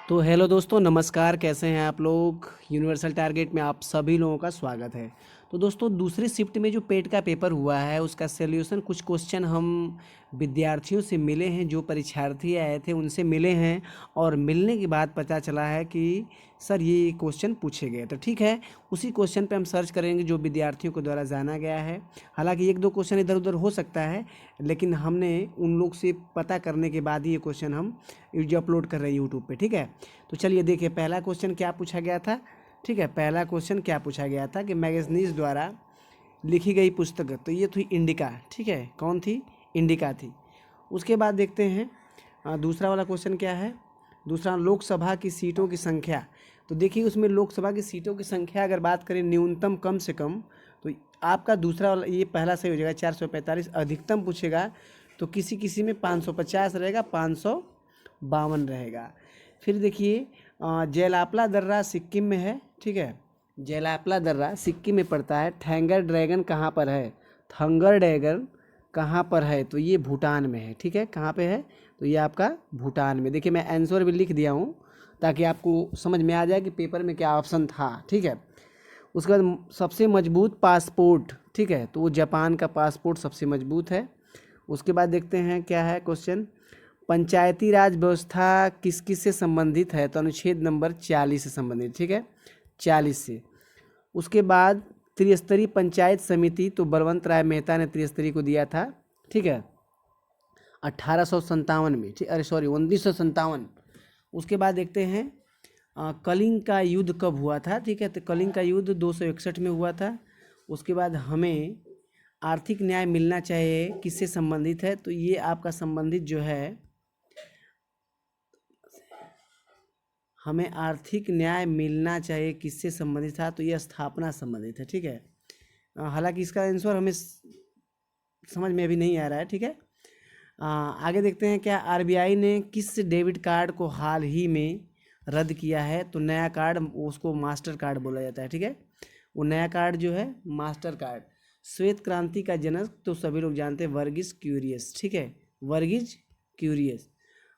तो हेलो दोस्तों, नमस्कार। कैसे हैं आप लोग। यूनिवर्सल टारगेट में आप सभी लोगों का स्वागत है। तो दोस्तों, दूसरी शिफ्ट में जो पेट का पेपर हुआ है उसका सॉल्यूशन कुछ क्वेश्चन हम विद्यार्थियों से मिले हैं, जो परीक्षार्थी आए थे उनसे मिले हैं। और मिलने के बाद पता चला है कि सर ये क्वेश्चन पूछे गए। तो ठीक है, उसी क्वेश्चन पे हम सर्च करेंगे जो विद्यार्थियों के द्वारा जाना गया है। हालांकि एक दो क्वेश्चन इधर उधर हो सकता है, लेकिन हमने उन लोग से पता करने के बाद ही ये क्वेश्चन हम जो अपलोड कर रहे हैं यूट्यूब पे। ठीक है, तो चलिए देखिए पहला क्वेश्चन क्या पूछा गया था। ठीक है, पहला क्वेश्चन क्या पूछा गया था कि मैगनीज द्वारा लिखी गई पुस्तक, तो ये थी इंडिका। ठीक है, कौन थी? इंडिका थी। उसके बाद देखते हैं दूसरा वाला क्वेश्चन क्या है। दूसरा, लोकसभा की सीटों की संख्या। तो देखिए उसमें लोकसभा की सीटों की संख्या अगर बात करें न्यूनतम कम से कम, तो आपका दूसरा वाला, ये पहला सही हो जाएगा 445। अधिकतम पूछेगा तो किसी किसी में 550 रहेगा, 552 रहेगा। फिर देखिए जेलापला दर्रा सिक्किम में है। ठीक है, जेलापला दर्रा सिक्किम में पड़ता है। थैंगर ड्रैगन कहाँ पर है? थंगर ड्रैगन कहाँ पर है? तो ये भूटान में है। ठीक है, कहाँ पे है? तो ये आपका भूटान में। देखिए मैं आंसर भी लिख दिया हूँ ताकि आपको समझ में आ जाए कि पेपर में क्या ऑप्शन था। ठीक है, उसके बाद सबसे मजबूत पासपोर्ट। ठीक है, तो वो जापान का पासपोर्ट सबसे मजबूत है। उसके बाद देखते हैं क्या है क्वेश्चन। पंचायती राज व्यवस्था किस किस से संबंधित है? तो अनुच्छेद नंबर 40 से संबंधित। ठीक है, 40 से। उसके बाद त्रिस्तरीय पंचायत समिति, तो बलवंत राय मेहता ने त्रिस्तरीय को दिया था। ठीक है, 1857 में। ठीक, अरे सॉरी 1957। उसके बाद देखते हैं कलिंग का युद्ध कब हुआ था। ठीक है, तो कलिंग का युद्ध 261 में हुआ था। उसके बाद हमें आर्थिक न्याय मिलना चाहिए किससे संबंधित है? तो ये आपका संबंधित जो है, हमें आर्थिक न्याय मिलना चाहिए किससे संबंधित था? तो ये स्थापना संबंधित है। ठीक है, हालांकि इसका आंसर हमें समझ में अभी नहीं आ रहा है। ठीक है, आगे देखते हैं क्या आरबीआई ने किस डेबिट कार्ड को हाल ही में रद्द किया है? तो नया कार्ड, उसको मास्टर कार्ड बोला जाता है। ठीक है, वो नया कार्ड जो है मास्टर कार्ड। श्वेत क्रांति का जनक तो सभी लोग जानते हैं, वर्गीज क्यूरियस। ठीक है, वर्गीज क्यूरियस।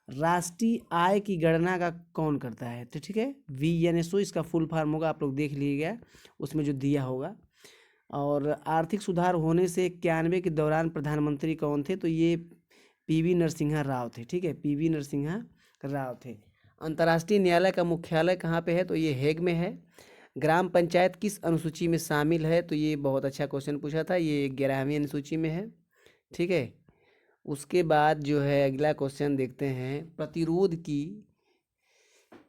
राष्ट्रीय आय की गणना का कौन करता है? तो ठीक है, वीएनएसओ इसका फुल फॉर्म होगा, आप लोग देख लीजिएगा उसमें जो दिया होगा। और आर्थिक सुधार होने से 91 के दौरान प्रधानमंत्री कौन थे? तो ये पीवी नरसिम्हा राव थे। ठीक है, पीवी नरसिम्हा राव थे। अंतर्राष्ट्रीय न्यायालय का मुख्यालय कहाँ पे है? तो ये हेग में है। ग्राम पंचायत किस अनुसूची में शामिल है? तो ये बहुत अच्छा क्वेश्चन पूछा था, ये 11वीं अनुसूची में है। ठीक है, उसके बाद जो है अगला क्वेश्चन देखते हैं, प्रतिरोध की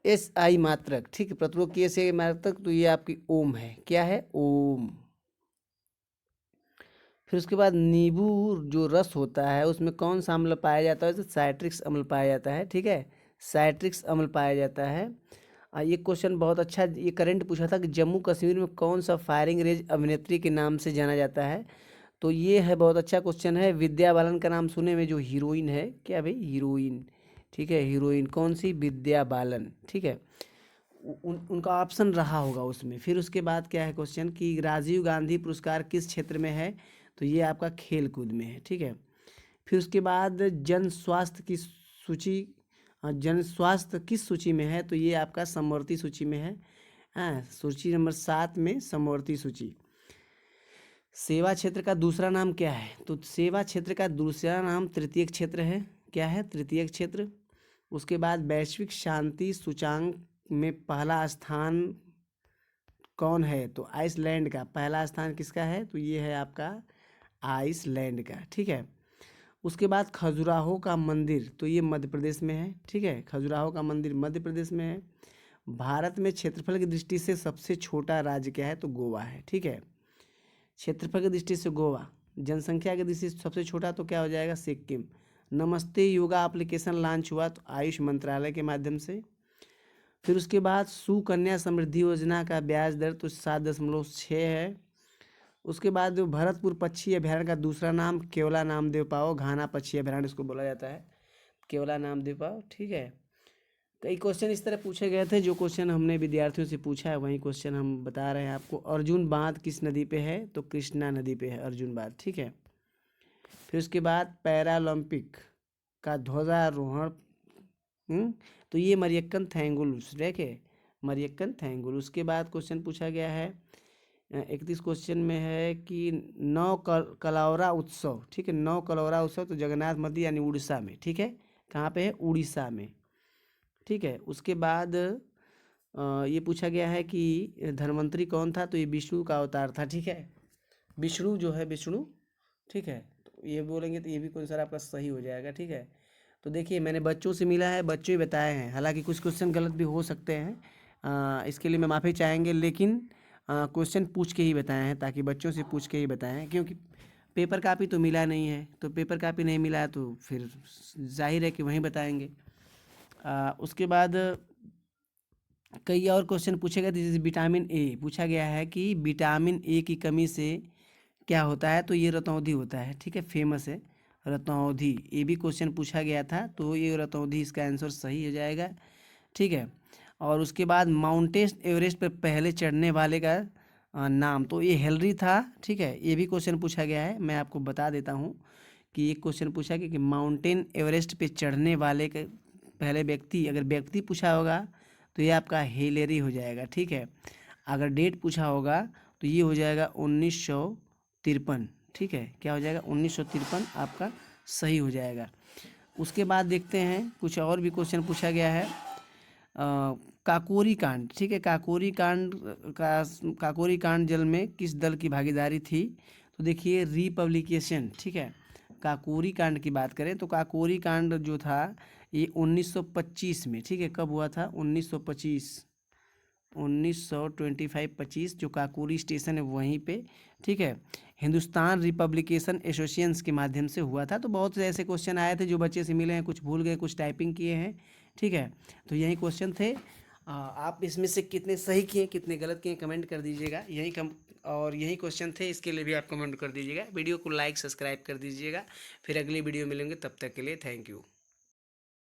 एस आई मात्रक। ठीक है, प्रतिरोध की एस आई मात्रक, तो ये आपकी ओम है। क्या है? ओम। फिर उसके बाद नींबू जो रस होता है उसमें कौन सा अम्ल पाया जाता है? तो साइट्रिक्स अम्ल पाया जाता है। ठीक है, साइट्रिक्स अम्ल पाया जाता है। ये क्वेश्चन बहुत अच्छा, ये करंट पूछा था कि जम्मू कश्मीर में कौन सा फायरिंग रेंज अभिनेत्री के नाम से जाना जाता है? तो ये है, बहुत अच्छा क्वेश्चन है। विद्या बालन का नाम सुने में, जो हीरोइन है, क्या भाई? हीरोइन। ठीक है, हीरोइन कौन सी? विद्या बालन। ठीक है, उनका ऑप्शन रहा होगा उसमें। फिर उसके बाद क्या है क्वेश्चन कि राजीव गांधी पुरस्कार किस क्षेत्र में है? तो ये आपका खेल कूद में है। ठीक है, फिर उसके बाद जन स्वास्थ्य की सूची, जन स्वास्थ्य किस सूची में है? तो ये आपका समवर्ती सूची में है। हाँ, सूची नंबर 7 में समवर्ती सूची। सेवा क्षेत्र का दूसरा नाम क्या है? तो सेवा क्षेत्र का दूसरा नाम तृतीय क्षेत्र है। क्या है? तृतीय क्षेत्र। उसके बाद वैश्विक शांति सूचांक में पहला स्थान कौन है? तो आइसलैंड का पहला स्थान किसका है? तो ये है आपका आइसलैंड का। ठीक है, उसके बाद खजुराहो का मंदिर, तो ये मध्य प्रदेश में है। ठीक है, खजुराहो का मंदिर मध्य प्रदेश में है। भारत में क्षेत्रफल की दृष्टि से सबसे छोटा राज्य क्या है? तो गोवा है। ठीक है, क्षेत्रफल की दृष्टि से गोवा। जनसंख्या की दृष्टि से सबसे छोटा तो क्या हो जाएगा? सिक्किम। नमस्ते योगा एप्लीकेशन लॉन्च हुआ तो आयुष मंत्रालय के माध्यम से। फिर उसके बाद सुकन्या समृद्धि योजना का ब्याज दर तो 7.6 है। उसके बाद जो भरतपुर पक्षी अभयारण्य का दूसरा नाम केवला नामदेव पाओ, घाना पक्षी अभयारण्य इसको बोला जाता है, केवला नामदेव पाओ। ठीक है, कई क्वेश्चन इस तरह पूछे गए थे, जो क्वेश्चन हमने विद्यार्थियों से पूछा है वही क्वेश्चन हम बता रहे हैं आपको। अर्जुन बांध किस नदी पे है? तो कृष्णा नदी पे है अर्जुन बांध। ठीक है, फिर उसके बाद पैरालंपिक का ध्वजारोहण तो ये मरियक्कन थैंगुल, ठीक है, मरियक्कन थैंगुल। उसके बाद क्वेश्चन पूछा गया है 31 क्वेश्चन में है कि कलौरा उत्सव, ठीक है, कलौरा उत्सव तो जगन्नाथ मंदिर यानी उड़ीसा में, ठीक है, कहाँ पे है, उड़ीसा में, ठीक है। उसके बाद ये पूछा गया है कि धन्वंतरी कौन था, तो ये विष्णु का अवतार था, ठीक है, विष्णु जो है, विष्णु, ठीक है। तो ये बोलेंगे तो ये भी क्वेश्चन आपका सही हो जाएगा, ठीक है। तो देखिए मैंने बच्चों से मिला है, बच्चों ही बताए हैं, हालांकि कुछ क्वेश्चन गलत भी हो सकते हैं, इसके लिए मैं माफ़ी चाहेंगे, लेकिन क्वेश्चन पूछ के ही बताए हैं, ताकि बच्चों से पूछ के ही बताए हैं, क्योंकि पेपर कापी तो मिला नहीं है, तो पेपर कापी नहीं मिला तो फिर जाहिर है कि वहीं बताएंगे। उसके बाद कई और क्वेश्चन पूछे गए थे, जैसे विटामिन ए पूछा गया है कि विटामिन ए की कमी से क्या होता है, तो ये रतौंधी होता है, ठीक है, फेमस है रतौंधी, ये भी क्वेश्चन पूछा गया था, तो ये रतौंधी इसका आंसर सही हो जाएगा, ठीक है। और उसके बाद माउंटेन एवरेस्ट पर पहले चढ़ने वाले का नाम, तो ये हेनरी था, ठीक है, ये भी क्वेश्चन पूछा गया है, मैं आपको बता देता हूँ कि ये क्वेश्चन पूछा गया कि माउंटेन एवरेस्ट पे चढ़ने वाले का पहले व्यक्ति, अगर व्यक्ति पूछा होगा तो ये आपका हेलेरी हो जाएगा, ठीक है। अगर डेट पूछा होगा तो ये हो जाएगा 1953, ठीक है, क्या हो जाएगा, 1953 आपका सही हो जाएगा। उसके बाद देखते हैं कुछ और भी क्वेश्चन पूछा गया है, काकोरी कांड, ठीक है, काकोरी कांड जल में किस दल की भागीदारी थी, तो देखिए रिपब्लिकेशन, ठीक है। काकोरी कांड की बात करें तो काकोरी कांड जो था ये 1925 में, ठीक है, कब हुआ था, 1925 जो काकोरी स्टेशन है वहीं पे, ठीक है, हिंदुस्तान रिपब्लिकेशन एसोसिएशन के माध्यम से हुआ था। तो बहुत से ऐसे क्वेश्चन आए थे जो बच्चे से मिले हैं, कुछ भूल गए, कुछ टाइपिंग किए हैं, ठीक है। तो यही क्वेश्चन थे, आप इसमें से कितने सही किए कितने गलत किए कमेंट कर दीजिएगा, और यही क्वेश्चन थे, इसके लिए भी आप कमेंट कर दीजिएगा, वीडियो को लाइक सब्सक्राइब कर दीजिएगा। फिर अगली वीडियो मिलेंगे, तब तक के लिए थैंक यू।